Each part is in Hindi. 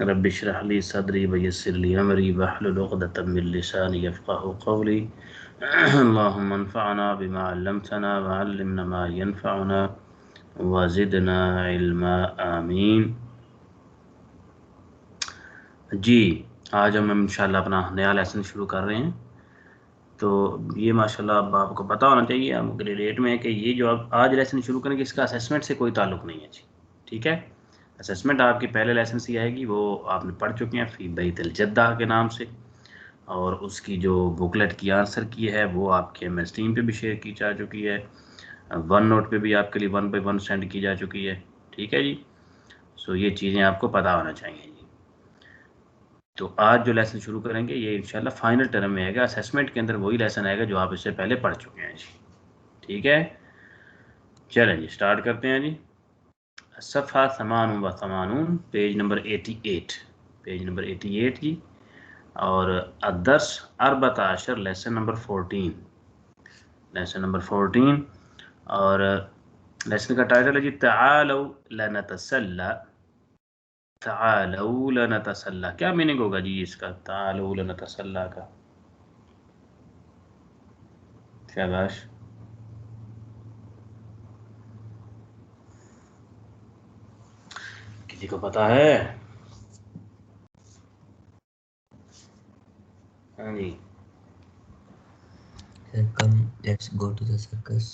रब्बि इश्रह ली सदरी वयस्सिर ली अमरी वहलुल उक़दतम मिन लिसानी यफ़क़हू क़ौली। अल्लाहुम्मा अन्फ़अना बिमा अल्लमतना व अल्लिमना मा यनफ़अुना व ज़िदना इल्मा, आमीन। जी, आज हम इंशाल्लाह अपना नया लेसन शुरू कर रहे हैं। तो ये माशाल्लाह अब आपको पता होना चाहिए, हम ग्रेड 8 में है कि ये जो आप आज लेसन शुरू करेंगे इसका असेसमेंट से कोई ताल्लुक़ नहीं है जी, ठीक है। असेसमेंट आपकी पहले लेसन से आएगी, वो आपने पढ़ चुके हैं फ़ी बैतिल जद्दा के नाम से, और उसकी जो बुकलेट की आंसर की है वो आपके MS टीम पे भी शेयर की जा चुकी है, वन नोट पे भी आपके लिए 1 बाय 1 सेंड की जा चुकी है, ठीक है जी। सो ये चीज़ें आपको पता होना चाहिए जी। तो आज जो लेसन शुरू करेंगे ये इंशाल्लाह फाइनल टर्म में आएगा, असेसमेंट के अंदर वही लेसन आएगा जो आप इससे पहले पढ़ चुके हैं जी, ठीक है। चलें जी, स्टार्ट करते हैं जी। सफ़ा समानुन व समानुन, पेज नंबर 88, पेज नंबर 88 जी। और अदर्स अर्बताशर, लेसन नंबर 14, लेसन नंबर 14। और लेसन का टाइटल है जी तआलौ लनतसल्ला, तआलौ लनतसल्ला। क्या मीनिंग होगा जी इसका, तआलौ लनतसल्ला का? शाबाश। किसी को पता है? हाँ जी। Sir, come, let's go to the circus.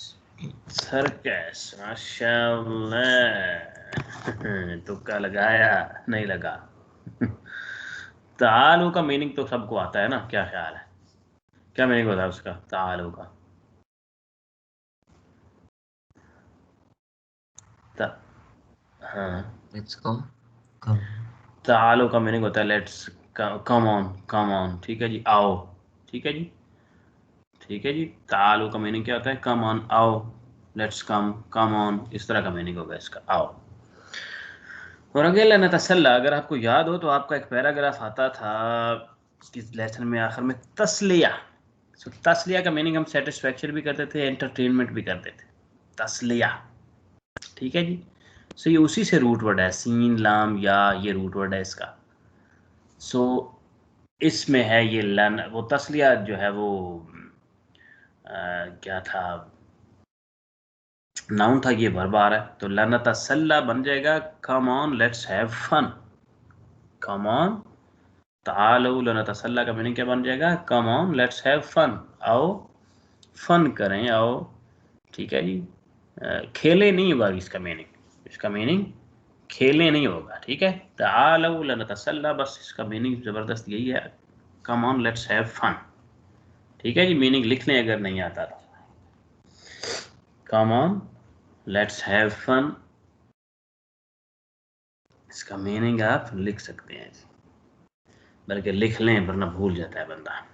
Circus, माशाल्लाह। तुक्का लगाया, नहीं लगा। तालु का मीनिंग तो सबको आता है ना, क्या ख्याल है? क्या मीनिंग होता है उसका, तालु का? हाँ, Let's go. Come. तालु का मीनिंग होता है let's, come on, come on, ठीक है जी, आओ, ठीक है जी, ठीक है जी। तालु का मीनिंग क्या होता है? कम ऑन, आओ, लेट्स कम, कम ऑन, इस तरह का मीनिंग होगा इसका, आओ। और अगेला नतसल्ला, अगर आपको याद हो तो आपका एक पैराग्राफ आता था इस लेसन में आखिर में, तस्लिया। सो तस्लिया का मीनिंग हम सेटिस्फैक्शन भी करते थे, एंटरटेनमेंट भी करते थे, तस्लिया, ठीक है जी। सो ये उसी से रूट वर्ड है, सीन लाम या, ये रूट वर्ड है इसका। सो इसमें है ये लन, वो तस्लिया जो है वो क्या था, नाउन था, ये वर्ब आ रहा है, तो लनतसल्ला बन जाएगा come on let's have fun, come on. तालू लनतसल्ला का मीनिंग क्या बन जाएगा? Come on let's have fun, आओ फन करें, आओ, ठीक है जी। खेले नहीं होगा इसका मीनिंग, इसका मीनिंग खेले नहीं होगा, ठीक है। तालू लनतसल्ला, बस इसका मीनिंग ज़बरदस्त यही है, come on let's have fun, ठीक है जी। मीनिंग लिख लें अगर नहीं आता तो, come on let's have fun, इसका मीनिंग आप लिख सकते हैं जी, बल्कि लिख लें वरना भूल जाता है बंदा।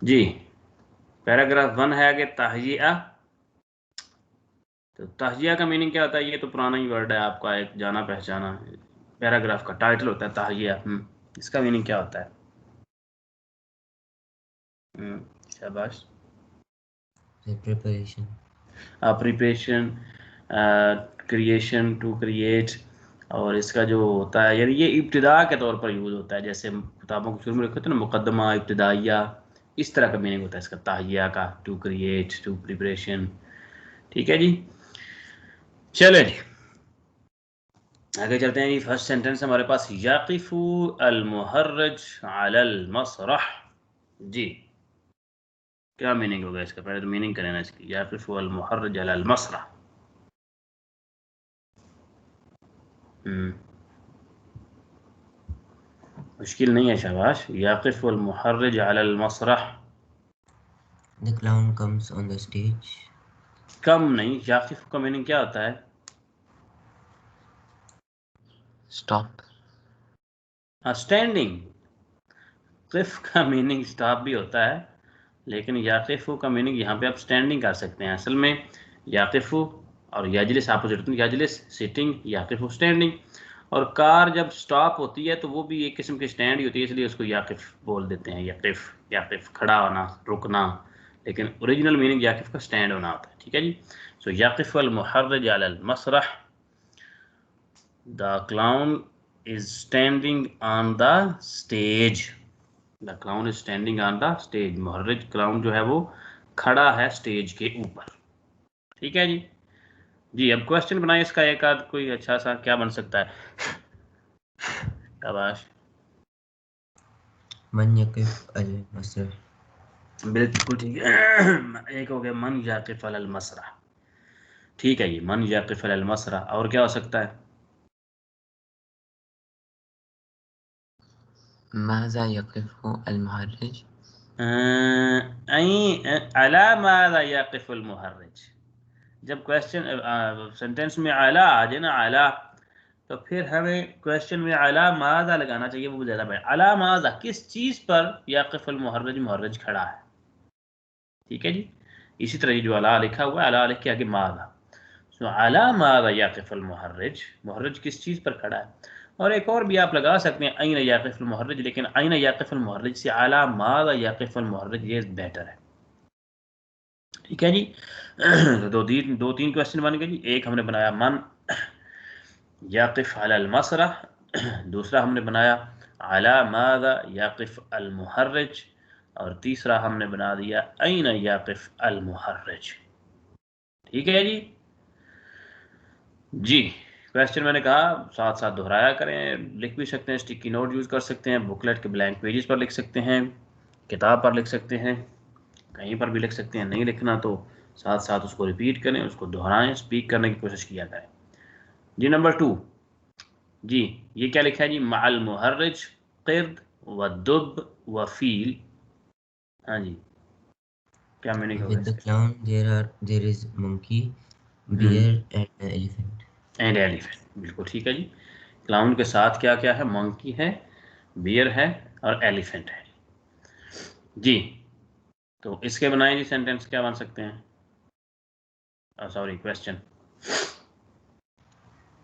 जी, पैराग्राफ 1 है आगे, तहजिया। तो तहजिया का मीनिंग क्या होता है? ये तो पुराना ही वर्ड है आपका, एक जाना पहचाना, पैराग्राफ का टाइटल होता है तहजिया। इसका मीनिंग क्या होता है? शाबाश। Preparation. Preparation, creation, to create. और इसका जो होता है, यानी ये इब्तिदा के तौर पर यूज़ होता है, जैसे किताबों को शुरू में रखे थे ना, मुकदमा, इब्तिदाइया, इस तरह का मीनिंग होता है इसका तहजिया का, टू क्रिएट, टू प्रिपरेशन, ठीक है जी। चले जी, आगे चलते हैं जी। फर्स्ट सेंटेंस हमारे पास, याकिफु अल मुहर्रज अलल मसरह। जी, क्या मीनिंग होगा इसका? पहले तो मीनिंग करें ना इसकी, याकिफु अल मुहर्रज अलल मसरह। मुश्किल नहीं है, शाबाश। याकिफु अल मुहर्रज अलल मसरह, The clown comes on the stage. कम नहीं, याकिफ का मीनिंग क्या होता है? Stop. स्टैंडिंग। किफ का मीनिंग स्टॉप भी होता है, लेकिन याकिफु का मीनिंग यहाँ पे आप स्टैंडिंग कर सकते हैं। असल में याकिफु और यजलिस अपोजिट होते हैं, यजलिस सिटिंग, याकिफु स्टैंडिंग। और कार जब स्टॉप होती है तो वो भी एक किस्म की स्टैंड ही होती है, इसलिए उसको याकिफ बोल देते हैं, याकिफ, याकिफ खड़ा होना, रुकना, लेकिन ओरिजिनल मीनिंग याकिफ का स्टैंड होना होता है, ठीक है जी। सो याकिफ अल मुहर्रिज अलल मसरह, the clown is standing on the stage, the clown is standing on the stage, मुहर्रिज क्लाउन जो है वो खड़ा है स्टेज के ऊपर, ठीक है जी। जी अब क्वेश्चन बनाए इसका एक आध कोई अच्छा सा, क्या बन सकता है? शाबाश, मन यकिफ अल मसरह, बिल्कुल ठीक है। एक हो गया मन याकिफ अल मसरा, ठीक है, ये मन याकिफ अल मसरा। और क्या हो सकता है? माज़ा यकिफ़ु अल मुहर्रिज, अला माज़ा याकिफुल मुहर्रिज, जब क्वेश्चन सेंटेंस में अला आ जाए ना, अला, तो फिर हमें क्वेश्चन में अला माज़ा लगाना चाहिए, वो ज़्यादा बेहतर। अला माज़ा, किस चीज़ पर याकिफुल मुहर्रिज, मुहर्रिज खड़ा है, ठीक है जी। इसी तरह ये जो अला लिखा हुआ है, अला लिख के आगे माज़ा, सो अला माज़ा याकिफुल मुहर्रिज, मुहर्रिज किस चीज़ पर खड़ा है। और एक और भी आप लगा सकते हैं, अइन याकिफुल मुहर्रिज, लेकिन अइन याकिफुल मुहर्रिज से अला माज़ा याकिफुल मुहर्रिज ये बेहतर है, ठीक है जी। तो दो तीन क्वेश्चन बन गए जी। एक हमने बनाया मन याकिफ अलल मसरा, दूसरा हमने बनाया अला माज़ा याकिफ अल मुहर्रिज, और तीसरा हमने बना दिया अइन याकिफ अल मुहर्रिज, ठीक है जी। जी क्वेश्चन मैंने कहा साथ साथ दोहराया करें, लिख भी सकते हैं, स्टिकी नोट यूज़ कर सकते हैं, बुकलेट के ब्लैंक पेजेस पर लिख सकते हैं, किताब पर लिख सकते हैं, कहीं पर भी लिख सकते हैं। नहीं लिखना तो साथ साथ उसको रिपीट करें, उसको दोहराएं, स्पीक करने की कोशिश किया करें जी। नंबर 2 जी, ये क्या लिखा है जी? माल मुहर्रिज क़िर्द व दुब व फील, हाँ जी, क्या मीनिंग होगा with the इसका? clown there is monkey, bear and elephant. And elephant, बिल्कुल ठीक है जी। क्लाउन के साथ क्या क्या है? मंकी है, बियर है और एलिफेंट है जी। तो इसके बनाए जी सेंटेंस क्या बन सकते हैं? सॉरी क्वेश्चन,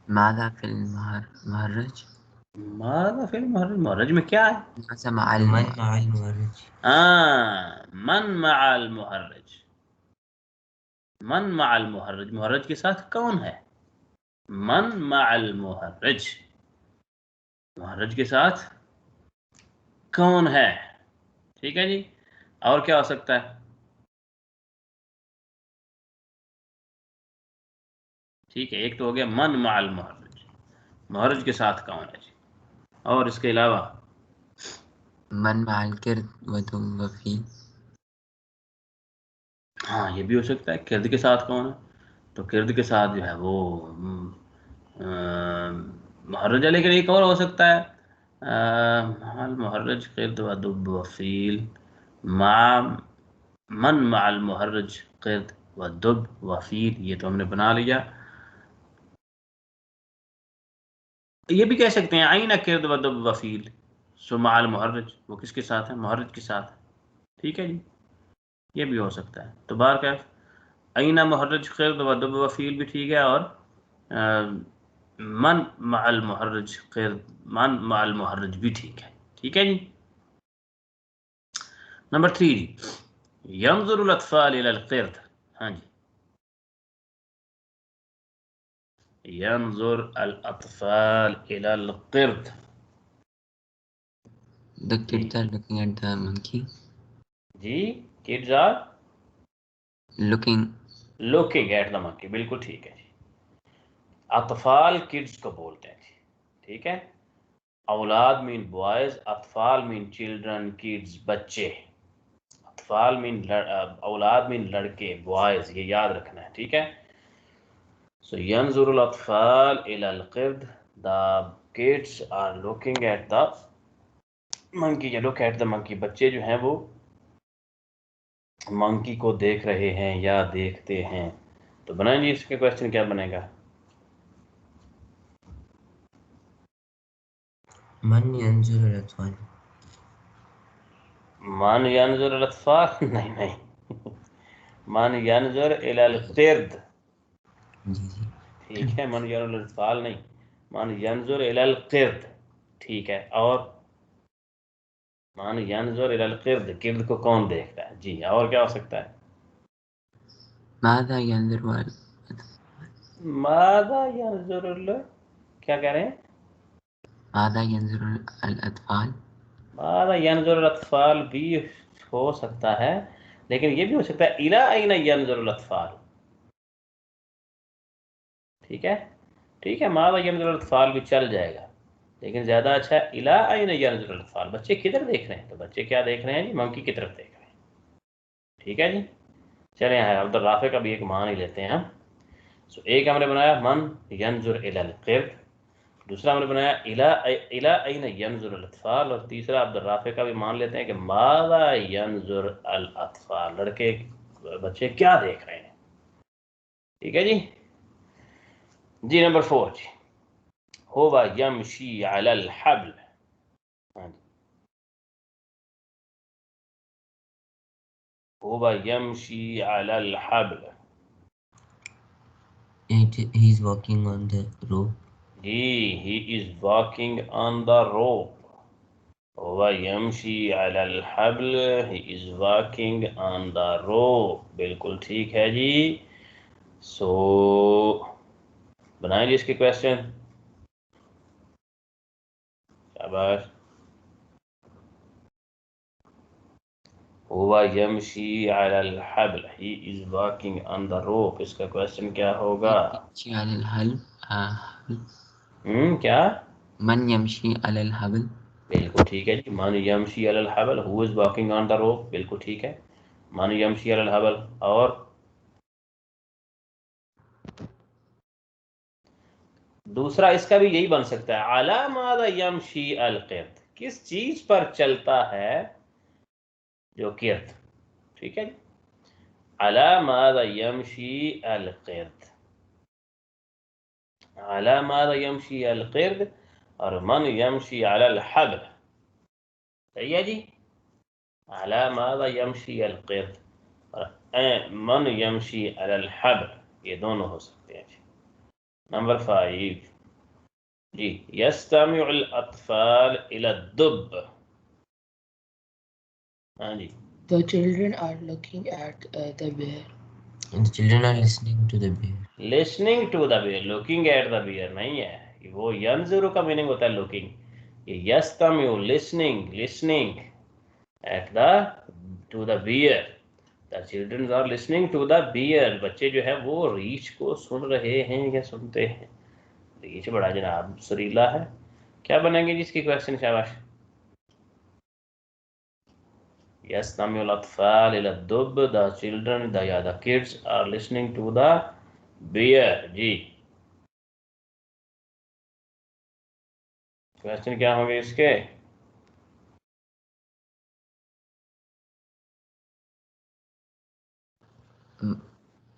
माज़ा फिल मुहर्रिज, मादा फिल मुहर्रिज, मुहर्रिज में क्या है? माज़ा मअल मन मअल मुहर्रिज, मन मअल मुहर्रिज, मन मअल मुहर्रिज, मुहर्रिज के साथ कौन है? मन मअल मुहर्रिज, मुहर्रिज के साथ कौन है, ठीक है जी। और क्या हो सकता है? ठीक है, एक तो हो गया मन मअल मुहर्रिज, मुहर्रिज के साथ कौन है जी। और इसके अलावा मन मअल किर्द व दुब व फील, हाँ ये भी हो सकता है, किर्द के साथ कौन है, तो किर्द के साथ जो है वो मुहर्रज है। लेकिन एक और हो सकता है, माल मुहर्रज किर्द व दुब व फील, मा मन माल मुहर्रज किर्द व दुब व फील, ये तो हमने बना लिया। ये भी कह सकते हैं आईना किर्द व दुब व फील, सो माल मुहर्रज, वो किसके साथ है? मुहर्रज के साथ, ठीक है जी। ये भी हो सकता है। तो बार कैफ अईना मुहर्रज किर्द व दुब व फील भी ठीक है, और मन माल मुहर्रज किर्द, मन माल मुहर्रज भी ठीक है, ठीक है जी। नंबर 3 जी, यंजुरुल अत्फाल इलल क़िर्द, हाँ जी, यंजुर अल अत्फाल इलल क़िर्द, the जी kids are looking at the monkey, जी, kids are looking, looking at the monkey, बिल्कुल ठीक है जी। अतफाल किड्स को बोलते हैं जी, ठीक है। औलाद मीन बॉयज, अतफाल मीन चिल्ड्रन, किड्स बच्चे, अतफाल मीन औलाद मीन लड़के, बॉयज, ये याद रखना है, ठीक है। सो यंजुरुल अतफाल इलल क़िर्द, the kids are looking at the monkey, या लुक एट द मंकी, बच्चे जो हैं वो मंकी को देख रहे हैं या देखते हैं। तो बनाएंगे इसके क्वेश्चन क्या बनेगा? मन यंजुर अल अत्फाल, मान यंजुर अल अतफाल नहीं नहीं, मान यंजुर इलल क़िर्द, जी जी, ठीक है, मन यंजुर इलल अतफाल नहीं, मन यंजुर इलल क़िर्द, ठीक है। और मान यंजुर इलल किर्द, किर्द को कौन देखता है जी। और क्या हो सकता है? मादा यंजुरु मादा यंजुरुल, क्या कह रहे हैं? मादा यंजुरु अल अतफाल। मादा यंजुरुल अतफाल भी हो सकता है, लेकिन ये भी हो सकता है इला अयना यंजुरुल अतफाल। ठीक है, ठीक है, मादा यंजुरुल अतफाल भी चल जाएगा, लेकिन ज़्यादा अच्छा है इला अयना यंजुरुल अतफाल। बच्चे किधर देख रहे हैं? तो बच्चे क्या देख रहे हैं जी? मंकी की तरफ देख रहे हैं। ठीक है जी, चले यहाँ अब्दुल राफे का भी एक मान ही लेते हैं हम। सो एक हमने बनाया मन यंजुर इलल किर्द, दूसरा हमने बनाया इला अयन यंजुर अल अतफाल, और तीसरा अब्दुल राफे का भी मान लेते हैं कि मादा यंजुर अल अतफाल, लड़के बच्चे क्या देख रहे हैं। ठीक है जी। जी नंबर 4 जी, हुवा यमशी अलल हब्ल। हाँ जी, हुवा यमशी अलल हब्ल। He is walking on the rope. He is walking on the rope. हुवा यमशी अलल हब्ल, he is walking on the rope। बिल्कुल ठीक है जी। सो बनाएं जी इसके क्वेश्चन। शाबाश। हुवा यमशी अलल हब्ल, he is walking on the rope, इसका क्वेश्चन क्या होगा? यमशी अलल हब्ल। क्या? मन यमशी अलल हब्ल। बिल्कुल ठीक है जी। मन यमशी अलल हब्ल, who is walking on the rope, बिल्कुल ठीक है। मन यमशी अलल हब्ल। और दूसरा इसका भी यही बन सकता है, अला मादा यमशी अल किर्द, किस चीज पर चलता है जो किर्द। ठीक है जी, अला मादा यमशी अल किर्द, अला मादा यमशी अल किर्द, और मन यमशी अलल हब्ल। सही है जी, अला मादा यमशी अल किर्द और मन यमशी अलल हब्ल, ये दोनों हो सकते हैं जी। नंबर 5 जी, यस्तमिउल अत्फाल इला दुब। हाँ जी, The children are looking at the bear. And the children are listening to the bear. Listening to the bear, looking at the bear नहीं है, वो यंजुरु का मीनिंग होता है लुकिंग। ये यस्तमिउ listening, listening at the to the bear, the children are listening to the bear, बच्चे जो है वो रीछ को सुन रहे हैं या सुनते हैं। रीछ बड़ा जनाब सुरीला है। क्या बनेंगे जिसकी क्वेश्चन? शाबाश। यस्तमिउल अत्फाल इला दुब, the children the kids are listening to the bear जी। क्वेश्चन क्या होंगे इसके?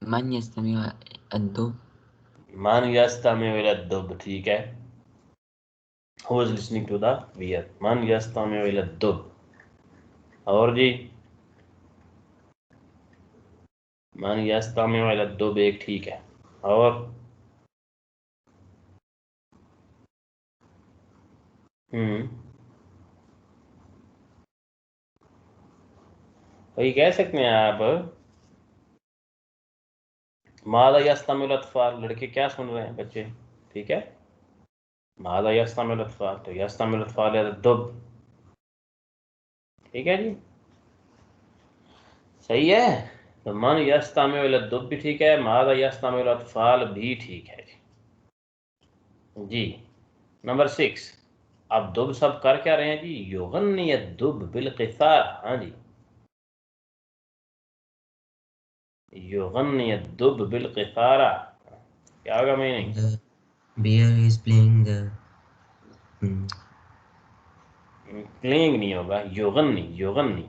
मन यस्तमिउ अद्दुब। मन यस्तमिउ इला दुब, ठीक है। Who is listening to the bear? मन यस्तमिउ इला दुब। और जी, मन यस्तमिउ इला दुब एक ठीक है। और वही कह सकते हैं आप, मादा यस्तमिउल अत्फाल, लड़के क्या सुन रहे हैं बच्चे। ठीक है, मादा यस्तमिउल अत्फाल, तो यस्तमिउल अत्फाल इला दुब। ठीक है जी, सही है। तो मन यस्तमिउ इला दुब भी ठीक है, मादा यस्तमिउल अत्फाल भी ठीक है जी। नंबर 6, अब दुब सब कर क्या रहे हैं जी? युगन्नी दुब बिल क़िसार। हाँ जी, युगन्नी दुब बिल क़िसारा, क्या होगा meaning? The bear is playing the playing नहीं होगा, युगन्नी, युगन्नी,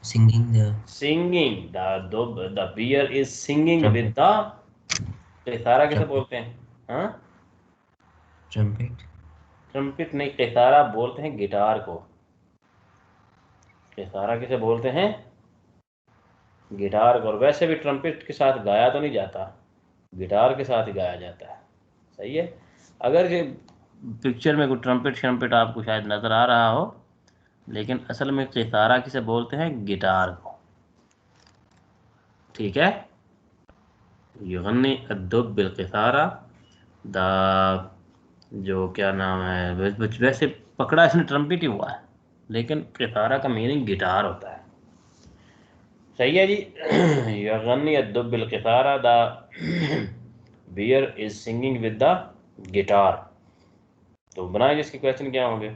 singing the singing. The bear is singing with trumpet. The क़िसारा किसे Trumpet. बोलते हैं? हाँ, Trumpet. ट्रम्पेट नहीं, क़िसारा बोलते हैं गिटार को। क़िसारा किसे बोलते हैं? गिटार को। और वैसे भी ट्रम्पेट के साथ गाया तो नहीं जाता, गिटार के साथ ही गाया जाता है। सही है। अगर ये पिक्चर में कोई ट्रम्पेट श्रम्पेट आपको शायद नज़र आ रहा हो, लेकिन असल में कितारा किसे बोलते हैं? गिटार को। ठीक है, युगन्नी अद्दुब बिल कितारा, द जो क्या नाम है, वैसे पकड़ा इसने ट्रम्पेट ही हुआ है, लेकिन कितारा का मीनिंग गिटार होता है। सही है जी। युगन्नी अद्दुब बिल कितारा, the bear is singing with the guitar. तो बनाए जिसके क्वेश्चन क्या होंगे?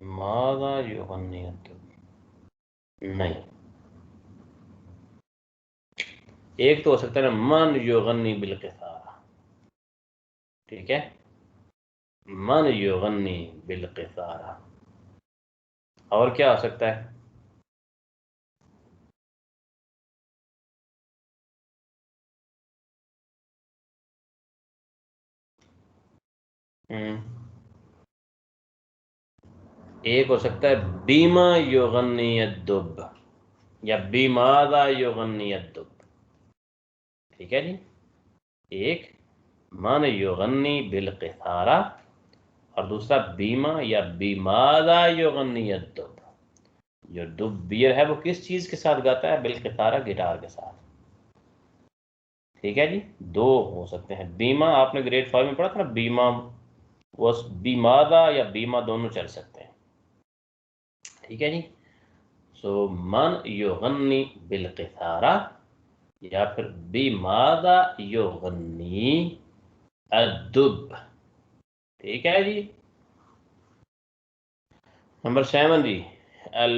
मादा युगन्नी अद्दुब, नहीं। एक तो हो सकता है ना, मन युगन्नी बिल कितारा। ठीक है, मन युगन्नी बिल कितारा। और क्या हो सकता है? एक हो सकता है बीमा युगन्नी अद्दुब, या बीमादा युगन्नी अद्दुब। ठीक है जी। एक मन युगन्नी बिल कितारा, और दूसरा बीमा या बीमादा युगन्नी अद्दुब। जो दुब बियर है वो किस चीज के साथ गाता है? बिल कितारा, गिटार के साथ। ठीक है जी, दो हो सकते हैं। बीमा आपने ग्रेड 5 में पढ़ा था ना, बीमा वो बीमादा या बीमा दोनों चल सकते हैं। ठीक है जी। सो मन युगन्नी बिल कितारा, या फिर बीमादा युगन्नी अद्दुब। ठीक है जी। नंबर 7 जी, अल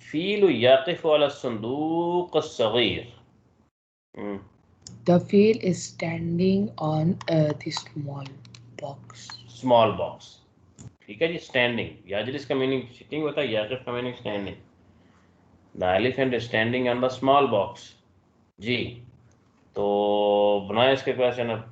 फील याकिफ अला संदूक अस्सगीर। The field is standing on the small box. Small box. ठीक है जी, स्टैंडिंग। याजलिस का मीनिंग सिटिंग होता है, याकिफ का meaning standing. The elephant is standing on the small box. जी, तो बनाए इसके क्वेश्चन अब।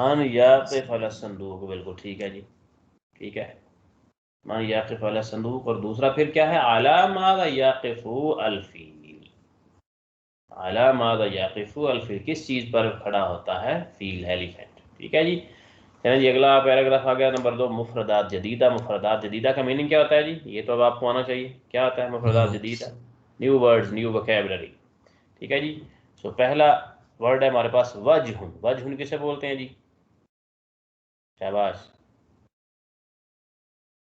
मन याकिफ अला संदूक, बिल्कुल ठीक है जी। ठीक है, मन याकिफ अला संदूक, और दूसरा फिर क्या है? अला मादा याकिफु अल फील। अला मादा याकिफु अल फील, किस चीज पर खड़ा होता है फील, एलिफेंट। ठीक है जी। चलिए जी, अगला पैराग्राफ आ गया नंबर 2, मुफरदात जदीदा। मुफरदात जदीदा का मीनिंग क्या होता है जी? ये तो अब आपको आना चाहिए। क्या होता है मुफरदात जदीदा? New words, new vocabulary. ठीक है जी। सो पहला वर्ड है हमारे पास वजहुन। वजहुन किसे बोलते हैं जी? शाबाश,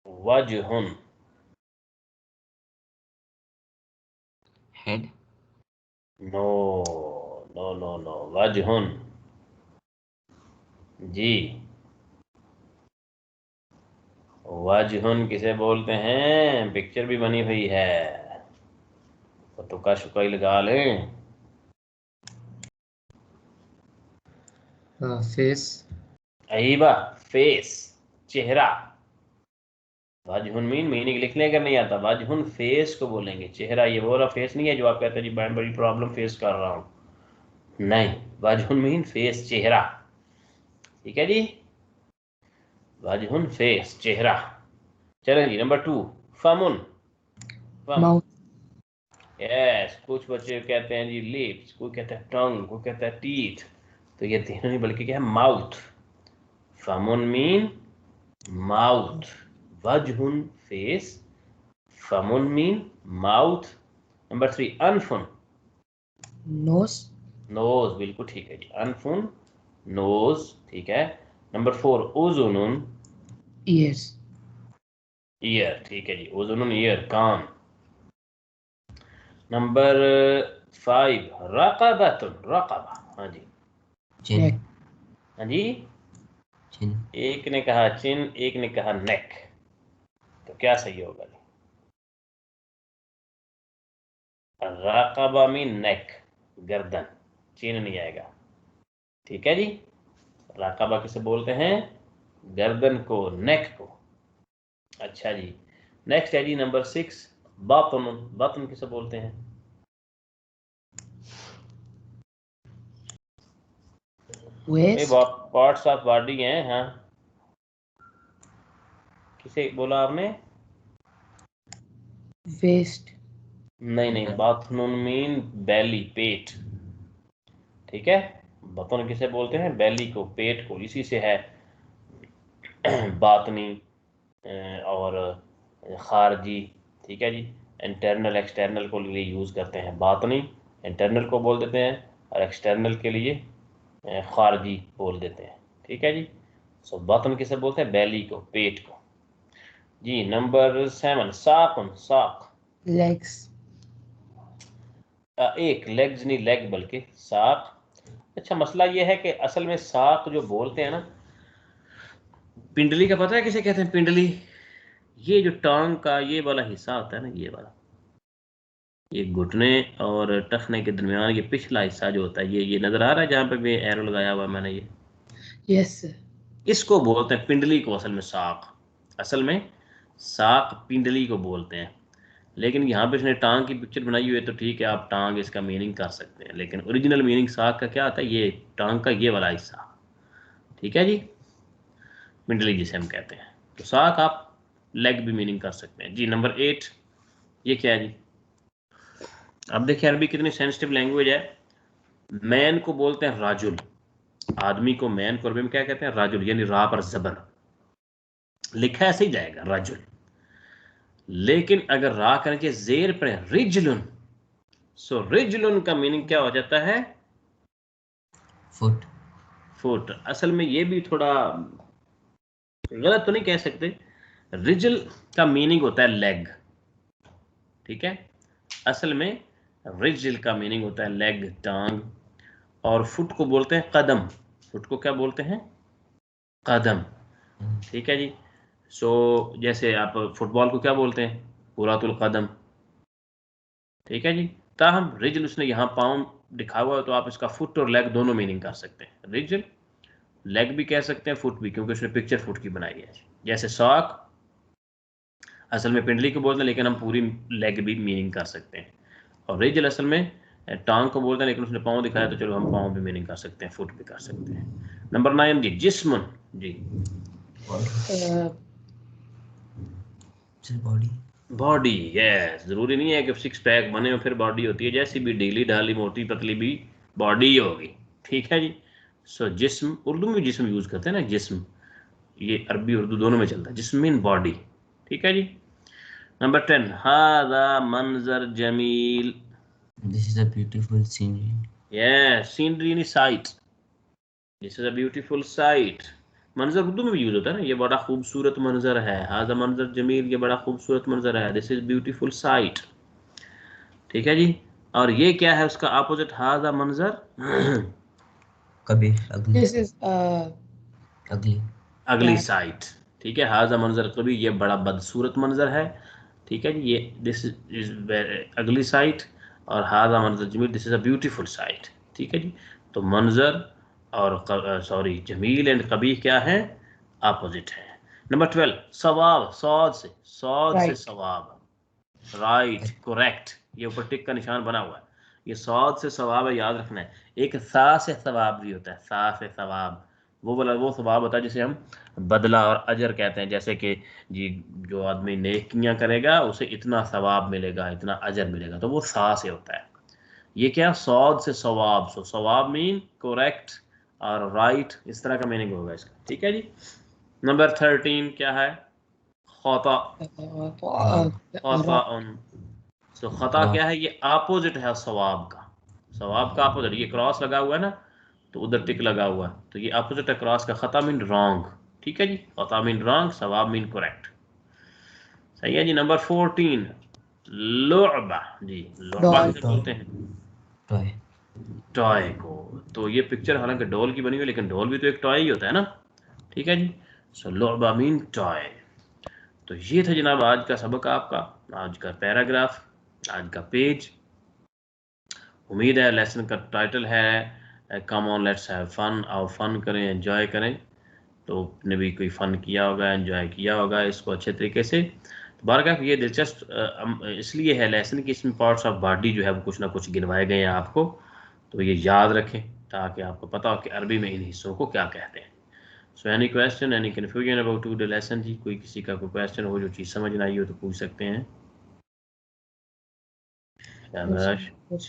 वजहुन। head. No no no no, वजहुन जी। वजहुन किसे बोलते हैं? पिक्चर भी बनी हुई है, तो तुक्का शुक्का ही लगा लें। Face. अहीबा, फेस, चेहरा। वजहुन मीनिंग लिखने का नहीं आता, वजहुन फेस को बोलेंगे। चेहरा ये वो वाला फेस नहीं है जो आप कहते हैं जी मैं बड़ी प्रॉब्लम फेस कर रहा हूँ, नहीं। वजहुन मीन फेस, चेहरा। ठीक है जी, वजहुन फेस, चेहरा। चलें जी, नंबर 2, फमुन। फम, Mouth. यस। कुछ बच्चे कहते हैं जी लिप्स, कोई कहता है टंग, कोई कहता है टीथ। तो ये तीनों ही बल्कि क्या है? माउथ। फमुन मीन माउथ, वजहुन फेस, फमुन मीन माउथ। नंबर 3, अनफुन। Nose. नोज, बिल्कुल ठीक है जी, अनफुन, नोज। ठीक है। नंबर 4, उजुनुन। Ears. ईयर, ठीक है जी, उजुनुन ईयर, कान। नंबर 5, रकबतुन। रकबा, हाँ जी। Neck. हाँ जी, Chin. एक ने कहा चिन, एक ने कहा नेक। तो क्या सही होगा जी? रकबा मीन नेक, गर्दन, चिन नहीं आएगा। ठीक है जी, रकबा किसे बोलते हैं? गर्दन को, नेक को। अच्छा जी, नेक्स्ट है जी नंबर 6, बातन। बातन किसे बोलते हैं? Waist. पार्ट्स ऑफ बॉडी हैं, हाँ। किसे बोला आपने? वेस्ट। नहीं, बाथनून मीन बेली, पेट। ठीक है, बतन किसे बोलते हैं? बेली को, पेट को, इसी से है बातनी और खारजी। ठीक है जी, इंटरनल एक्सटर्नल को लिए यूज़ करते हैं। बातनी इंटरनल को बोल देते हैं और एक्सटर्नल के लिए खारजी बोल देते हैं। ठीक है जी, सो बातन किसे बोलते हैं? बेली को, पेट को। जी नंबर 7, साक। साक लेग्स। एक लेग्स नहीं, लेग बल्कि साक। अच्छा, मसला ये है कि असल में साक जो बोलते हैं ना, पिंडली का पता है किसे कहते हैं? पिंडली, ये जो टांग का ये वाला हिस्सा होता है ना, ये वाला, ये घुटने और टखने के दरमियान ये पिछला हिस्सा जो होता है, ये नजर आ रहा है जहाँ पे भी एरो लगाया हुआ है मैंने, ये यस सर। इसको बोलते हैं पिंडली को। असल में साक, असल में साक पिंडली को बोलते हैं। लेकिन यहाँ पे इसने टांग की पिक्चर बनाई हुई है तो ठीक है, आप टांग इसका मीनिंग कर सकते हैं, लेकिन ओरिजिनल मीनिंग साक का क्या आता है? ये टांग का ये वाला हिस्सा। ठीक है जी, पिंडली जिसे हम कहते हैं। तो साक आप लेग भी मीनिंग कर सकते हैं। जी नंबर 8, ये क्या है जी? अब देखिए अरबी कितनी सेंसिटिव लैंग्वेज है। मैन को बोलते हैं राजुल, आदमी को मैन को अरबी में क्या कहते हैं? राजुल, यानी रा पर जबर, लिखा ऐसे ही जाएगा राजुल। लेकिन अगर रा करने के जेर पर रिजलुन, सो रिजलुन का मीनिंग क्या हो जाता है? फुट। फुट। असल में ये भी थोड़ा गलत तो नहीं कह सकते, रिजल का मीनिंग होता है लेग। ठीक है, असल में रिजल का मीनिंग होता है लेग, टांग। और फुट को बोलते हैं कदम, फुट को क्या बोलते हैं? कदम। ठीक है जी, सो जैसे आप फुटबॉल को क्या बोलते हैं? कुरातुल कदम। ठीक है जी, ताहम रिजल उसने यहाँ पाँव दिखा हुआ है तो आप इसका फुट और लेग दोनों मीनिंग कर सकते हैं। रिजल लेग भी कह सकते हैं, फुट भी, क्योंकि उसने पिक्चर फुट की बनाई है। जैसे सॉक असल में पिंडली को बोलते हैं, लेकिन हम पूरी लेग भी मीनिंग कर सकते हैं। और रिजल असल में टांग को बोलते हैं, लेकिन उसने पाँव दिखाया तो चलो हम पाँव भी मीनिंग कर सकते हैं, फुट भी कर सकते हैं। नंबर 9 जी, जिस्मन। जी बॉडी। Body, yes. जरूरी नहीं है कि 6 पैक बने हो फिर बॉडी होती है, जैसी भी ढीली ढाली मोटी पतली भी बॉडी ही होगी। ठीक है जी, सो जिस्म, उर्दू में जिस्म यूज करते हैं ना, जिस्म, ये अरबी उर्दू दोनों में चलता है, जिस्म मीन बॉडी। ठीक है जी, नंबर 10, हादा मंजर जमील। This is a beautiful scenery. Yes, scenery यानी sight, this is a beautiful sight. मंजर उर्दू में भी यूज होता है ना, ये बड़ा खूबसूरत मंजर है, हाजा मंजर जमील, ये बड़ा खूबसूरत मंजर है, दिस इज ब्यूटीफुल साइट। ठीक है जी, और ये क्या है उसका अपोजिट? हाजा मंजर कभी अगली। This is अगली। अगली साइट। ठीक है, हाजा मंजर कभी, ये बड़ा बदसूरत मंजर है। ठीक है जी, ये दिस इज अगली साइट। और हाजा मंजर जमील, this is a beautiful sight. ठीक है जी, तो मंजर और सॉरी जमील एंड कभी क्या है? अपोजिट है। नंबर 12, सवाब, सौद से right. सवाब, राइट, करेक्ट। ये ऊपर टिक का निशान बना हुआ है, ये सौद से सवाब है, याद रखना है। एक सा से सवाब भी होता है, सा से सवाब, वो सवाब होता है जिसे हम बदला और अजर कहते हैं। जैसे कि जी, जो आदमी नेकियां करेगा उसे इतना सवाब मिलेगा, इतना अजर मिलेगा, तो वो सा से होता है। ये क्या? सौद से सवाब, सो सवाब मीन करेक्ट और राइट, इस तरह का मीनिंग होगा इसका। ठीक है जी, नंबर 13 क्या है? खता। खता सो खता क्या है? ये अपोजिट है सवाब का, सवाब का अपोजिट। ये क्रॉस लगा हुआ है ना, तो उधर टिक लगा हुआ है, तो ये अपोजिट है क्रॉस का। खता मीन रॉन्ग। ठीक है जी, खता मीन रॉन्ग, सवाब मीन करेक्ट। सही है जी, नंबर 14, लुअबा। जी लुअबा Doll. किसे बोलते हैं? टॉय। टॉय को। तो ये पिक्चर हालांकि डॉल की बनी हुई है, लेकिन डॉल भी तो एक टॉय ही होता है ना। ठीक है जी, सो लुअबा मीन टॉय। तो ये था जनाब आज का सबक आपका, आज का पैराग्राफ, आज का पेज। उम्मीद है लेसन का टाइटल है come on let's have fun, आओ फन करें, एंजॉय करें। तो आपने भी कोई फ़न किया होगा, एंजॉय किया होगा इसको अच्छे तरीके से। तो बारगाह ये दिलचस्प इसलिए है लेसन कि इसमें पार्ट्स ऑफ बॉडी जो है वो कुछ ना कुछ गिनवाए गए हैं आपको, तो ये याद रखें ताकि आपको पता हो कि अरबी में इन हिस्सों को क्या कहते हैं। So any question, any confusion about the lesson जी? कोई किसी का कोई क्वेश्चन हो, जो चीज़ समझ ना आई हो तो पूछ सकते हैं। कुछ